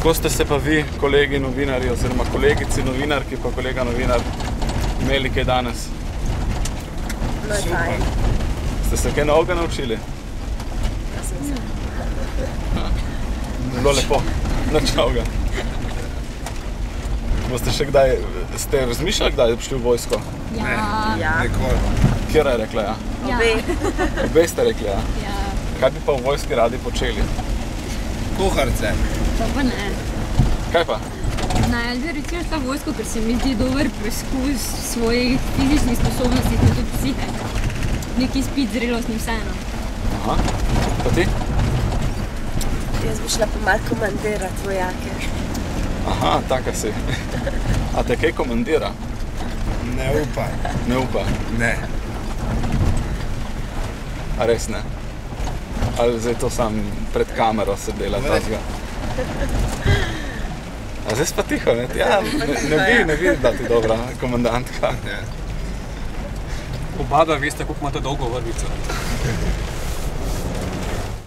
Kako ste se pa vi, kolegi novinarji, oziroma kolegici novinarki pa kolega novinar, imeli kaj danes? No je fajn. Ste se kaj novega naučili? Ja, sem se. Bilo lepo, nič novega. Boste še kdaj, ste razmišljali kdaj, da bi šli v vojsko? Ja. Kjera je rekla ja? Obe. Obe ste rekli ja? Ja. Kaj bi pa v vojski radi počeli? Kuharce. To pa ne. Kaj pa? Ne, zdaj recimo šla v vojsko, ker se mi zdi dober preskus svojih fizičnih sposobnosti in tudi psihe. Neki izpit zrelostni vseeno. Aha, pa ti? Jaz bi šla pa malo komandirati vojake. Aha, taka si. A te kaj komandira? Ne upa. Ne upa? Ne. A res ne? Ali zdaj to sam pred kamero se dela tazga? A zdaj si pa tiho, ne? Ja, ne bi bila ti dobra komandantka. Ne. Oba dva veste, koliko imate dolgo vrvico.